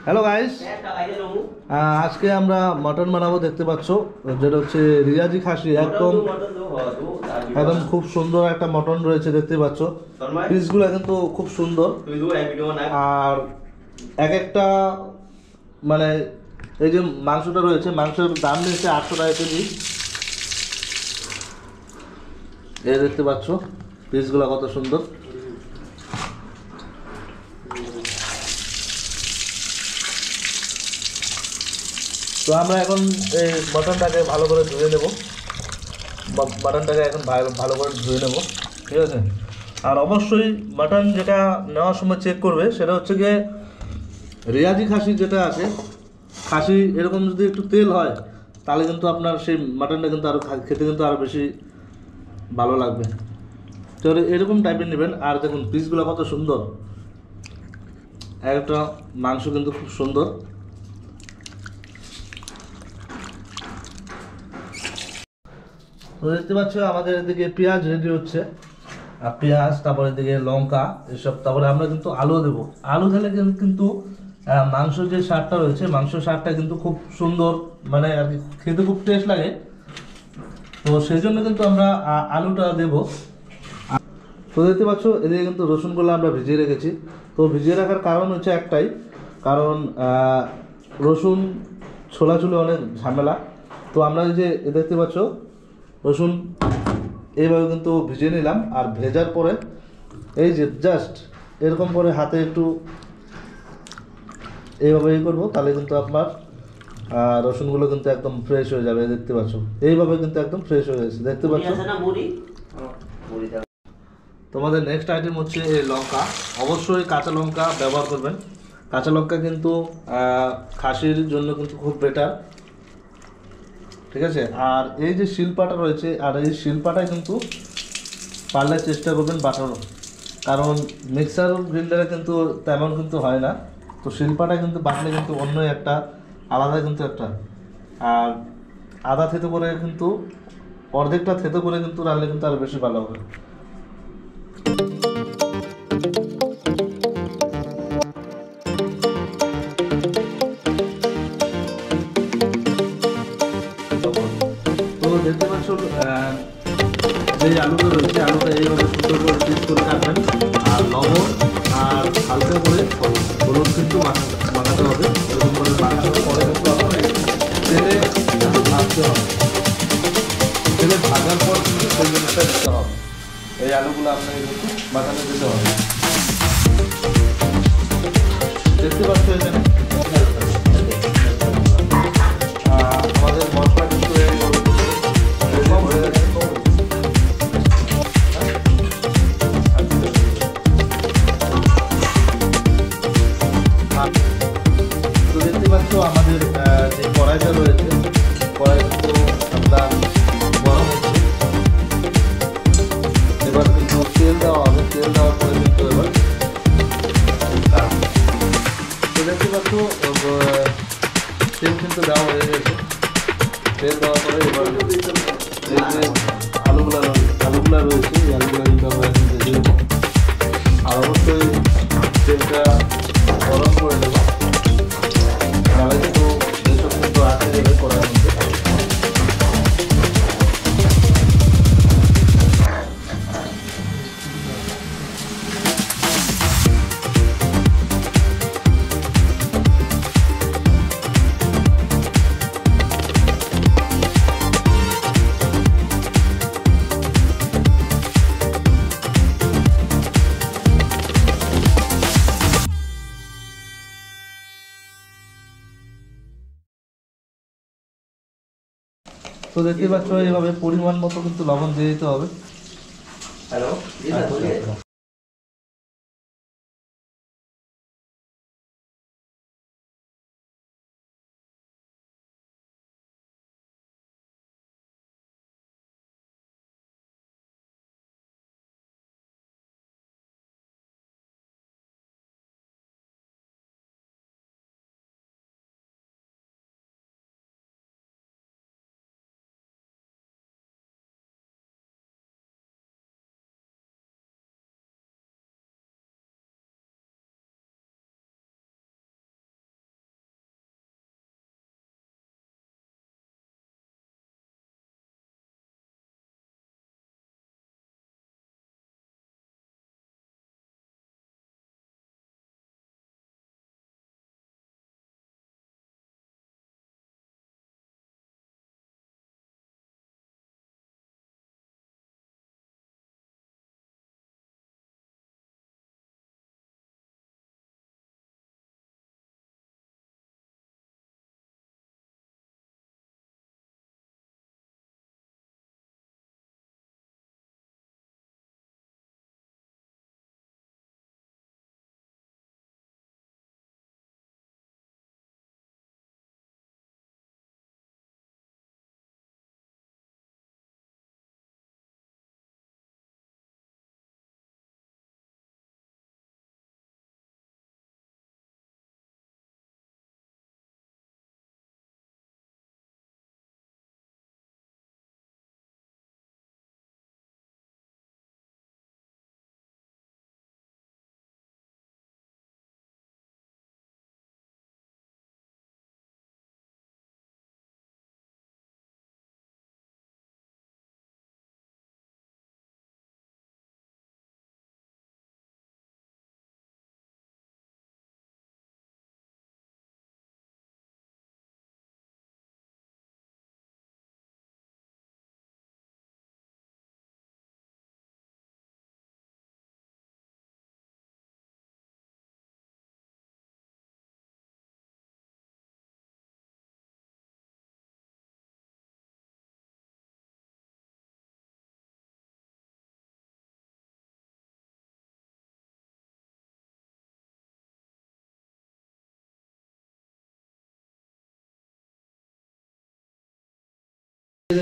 Hello guys, আজকে আমরা mutton বানাবো। দেখতে পাচ্ছ যেটা হচ্ছে রিয়াজি খাসি, একদম একদম খুব সুন্দর একটা মটন রয়েছে। দেখতে পাচ্ছ পিসগুলো কিন্তু খুব সুন্দর। আর এক একটা মানে এই যে মাংসটা রয়েছে, মাংসের দাম নিয়েছে 800 টাকা কেজি। এই দেখতে পাচ্ছ পিসগুলো কত সুন্দর। তো আমরা এখন এই মটনটাকে ভালো করে ধুয়ে নেব। মাটনটাকে এখন ভালো করে ধুয়ে নেব, ঠিক আছে। আর অবশ্যই মাটন যেটা নেওয়ার সময় চেক করবে সেটা হচ্ছে গিয়ে রিয়াজি খাসি যেটা আছে, খাসি এরকম যদি একটু তেল হয় তাহলে কিন্তু আপনার সেই মাটনটা কিন্তু আরও খেতে কিন্তু আরও বেশি ভালো লাগবে। তো এরকম টাইপের নেবেন। আর দেখুন পিসগুলো কত সুন্দর, একটা মাংস কিন্তু খুব সুন্দর। তো দেখতে পাচ্ছ আমাদের এদিকে পেঁয়াজ রেডি হচ্ছে, আর পেঁয়াজ, তারপরে এদিকে লঙ্কা, এসব। তারপরে আমরা কিন্তু আলু দেবো। আলু দিলে কিন্তু মাংস যে স্বাদটা রয়েছে, মাংস স্বাদটা কিন্তু খুব সুন্দর, মানে আর কি খেতে খুব টেস্ট লাগে। তো সেই জন্য কিন্তু আমরা আলুটা দেবো। তো দেখতে পাচ্ছ এদিকে কিন্তু রসুনগুলো আমরা ভিজিয়ে রেখেছি। তো ভিজিয়ে রাখার কারণ হচ্ছে একটাই, কারণ রসুন ছোলাছুলি অনেক ঝামেলা। তো আমরা এই যে দেখতে পাচ্ছ রসুন এইভাবে কিন্তু ভিজিয়ে নিলাম। আর ভেজার পরে এই যে জাস্ট এরকম করে হাতে একটু এইভাবে করবো, তাহলে কিন্তু আপনার রসুনগুলো কিন্তু একদম ফ্রেশ হয়ে যাবে। দেখতে পাচ্ছ এইভাবে কিন্তু একদম ফ্রেশ হয়ে গেছে, দেখতে পাচ্ছ। তোমাদের নেক্সট আইটেম হচ্ছে এই লঙ্কা। অবশ্যই কাঁচা লঙ্কা ব্যবহার করবেন। কাঁচা লঙ্কা কিন্তু খাসির জন্য কিন্তু খুব বেটার, ঠিক আছে। আর এই যে শিলপাটা রয়েছে, আর এই শিলপাটায় কিন্তু পারলে চেষ্টা করবেন বাটানো, কারণ মিক্সার গ্রাইন্ডারে কিন্তু তেমন কিন্তু হয় না। তো শিলপাটা কিন্তু বাটলে কিন্তু অন্য একটা আলাদা কিন্তু একটা। আর আদা থেতো করে কিন্তু অর্ধেকটা থেতো করে কিন্তু রাখলে কিন্তু আরও বেশি ভালো হবে। তো দেখতে পাচ্ছ যে আলুটা রয়েছে, আলুটা এইভাবে সুন্দর করে পিস করে রাখবেন। আর লবণ আর হালকা করে হলুদ কিন্তু মাখাতে হবে। এরকম করে মাখানোর পরে কিন্তু আপনার তেলে কিন্তু ভাজতে হবে। তেলে ভাজার পর কিন্তু সেই জিনিসটা দিতে হবে। এই আলুগুলো আপনাকে কিন্তু মাখানো দিতে হবে। দেখতে পাচ্ছ এখানে আমাদের মশলা কিন্তু হয়ে গেছে। তো দেখতে পাচ্ছ আমাদের যে কড়াইটা রয়েছে, কড়াই কিন্তু আপনার গরম হচ্ছে। এবার কিন্তু তেল দেওয়া হবে। তেল দেওয়ার পরে কিন্তু এবার তো দেখতে পাচ্ছ তেল কিন্তু দেওয়া হয়ে গেছে। তেল দেওয়ার পরে এবার এই যে আলুগুলা রয়েছে, এই আলুগুলা কিন্তু আমরা এখন দিয়ে দেবো। আর অবশ্যই তেলটা গরম করে দেবো, নাহলে কিন্তু যেসব কিন্তু আটকে যাবে কড়াইয়ের মধ্যে। তো দেখতে পাচ্ছ এইভাবে পরিমাণ মতো কিন্তু লবণ দিয়ে দিতে হবে। হ্যালো।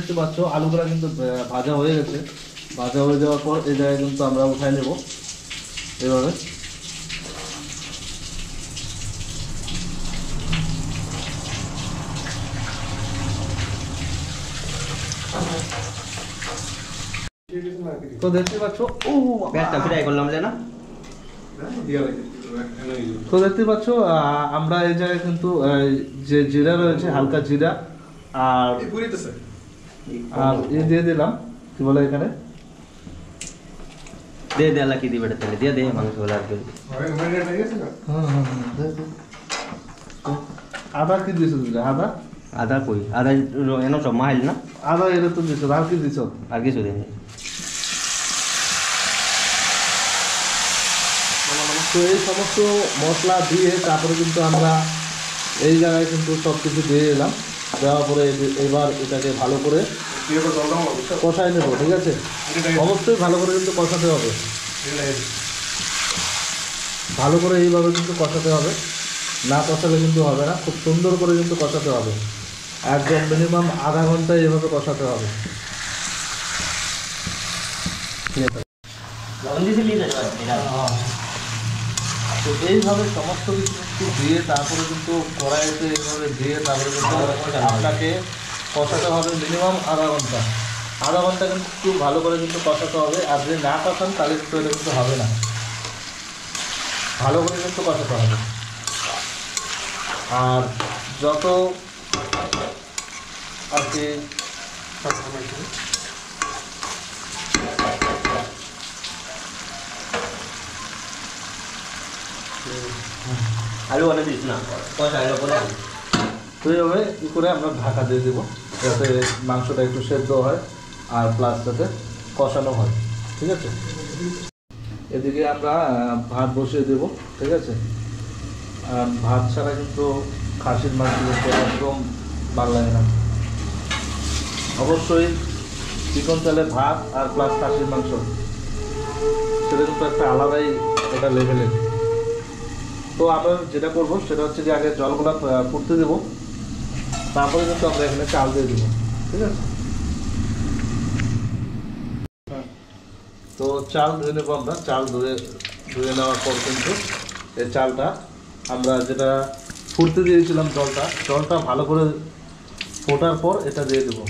দেখতে পাচ্ছ আলুগুলা কিন্তু ভাজা হয়ে গেছে। ভাজা হয়ে যাওয়ার পর এই জায়গায় কিন্তু আমরা উঠাই নেব এভাবে। তো দেখতে পাচ্ছ তো দেখতে পাচ্ছ আমরা এই জায়গায় কিন্তু যে জিরা রয়েছে হালকা জিরা আর দিয়ে দিলাম কি বলে এখানে দে দে আল্লাহ কি দিবে তাহলে দিয়ে দে মাংস বলে আর কি আদা কি দিয়েছো আদা আদা কই আদা এনো সব মাইল না আদা এটা তো দিয়েছো আর কি দিয়েছো আর কিছু দিন তো এই সমস্ত মশলা দিয়ে তারপরে কিন্তু আমরা এই জায়গায় কিন্তু সব কিছু দিয়ে এলাম। দেওয়ার পরে এবার এটাকে ভালো করে কষাই নেব, ঠিক আছে? অবশ্যই ভালো করে কিন্তু কষাতে হবে, ভালো করে এইভাবে কিন্তু কষাতে হবে, না কষালে কিন্তু হবে না। খুব সুন্দর করে কিন্তু কষাতে হবে, একদম মিনিমাম আধা ঘন্টা এইভাবে কষাতে হবে। তো এইভাবে সমস্ত কিছু কিন্তু দিয়ে তারপরে কিন্তু কড়াইতে এইভাবে দিয়ে তারপরে কিন্তু আপনাকে কষাতে হবে মিনিমাম আধা ঘন্টা। আধা ঘন্টা কিন্তু খুব ভালো করে কিন্তু কষাতে হবে, আর যদি না কষান তাহলে কিন্তু এটা কিন্তু হবে না। ভালো করে কিন্তু কষাতে হবে, আর যত আর কি আলু অনেক দিস না কষা আলু করে তো এইভাবে কী করে আমরা ঢাকা দিয়ে দেবো যাতে মাংসটা একটু সেদ্ধ হয় আর প্লাস যাতে কষানো হয়, ঠিক আছে? এদিকে আমরা ভাত বসিয়ে দেবো, ঠিক আছে? আর ভাত ছাড়া কিন্তু খাসির মাংস কিন্তু একদম ভালো লাগে না। অবশ্যই চিকন চালের ভাত আর প্লাস খাসির মাংস সেটা কিন্তু একটা আলাদাই একটা লেভেলের। তো আমরা যেটা করবো সেটা হচ্ছে যে আগে জলগুলা ফুটতে দেবো, তারপরে কিন্তু আমরা এখানে চাল দিয়ে দেবো, ঠিক আছে? তো চাল ধুয়ে নেবো আমরা। চাল ধুয়ে নেওয়ার পর কিন্তু এই চালটা আমরা যেটা ফুটতে দিয়েছিলাম জলটা ভালো করে ফোটার পর এটা দিয়ে দেবো।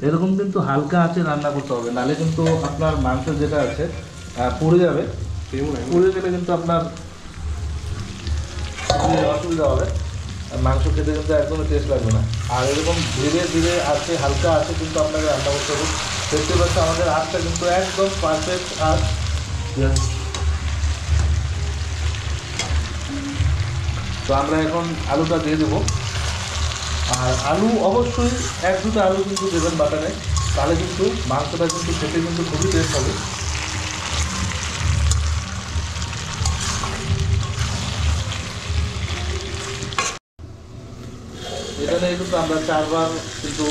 এরকম কিন্তু হালকা আছে রান্না করতে হবে, নাহলে কিন্তু আপনার মাংস যেটা আছে পুড়ে যাবে। পুড়ে গেলে কিন্তু আপনার অসুবিধা হবে, মাংস খেতে কিন্তু একদমই টেস্ট লাগবে না। আর এরকম ধীরে ধীরে আছে হালকা আছে কিন্তু আপনাকে রান্না করতে হবে। দেখতে পাচ্ছি আমাদের আঁচটা কিন্তু একদম পারফেক্ট আঁচ। তো আমরা এখন আলুটা দিয়ে দেবো, আর আলু অবশ্যই 1-2টা আলু কিন্তু দেবেন বাটারে, তাহলে কিন্তু মাংসটা কিন্তু খেতে কিন্তু খুবই টেস্ট হবে। এখানে কিন্তু আমরা 4বার কিন্তু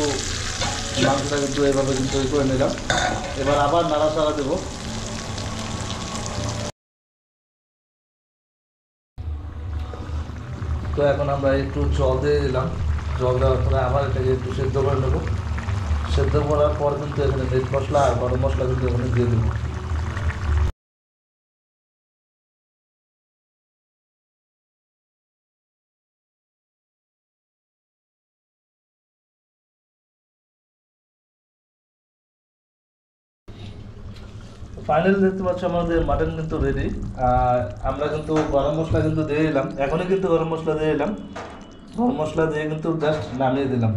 মাংসটা কিন্তু এভাবে কিন্তু করে নিলাম। এবার আবার নাড়াচাড়া দেবো। তো এখন আমরা একটু জল দিয়ে দিলাম, জল দেওয়ার পরে আবার এটাকে একটু সেদ্ধ করে নেবো। সেদ্ধ করার পর কিন্তু এখানে মিট মশলা আর গরম মশলা কিন্তু এখানে দিয়ে দেবো। ফাইনালি দেখতে পাচ্ছি আমাদের মাটন কিন্তু রেডি। আর আমরা কিন্তু গরম মশলা কিন্তু দিয়ে দিলাম, এখনই কিন্তু গরম মশলা দিয়ে দিলাম। গরম মশলা দিয়ে কিন্তু জাস্ট নামিয়ে দিলাম।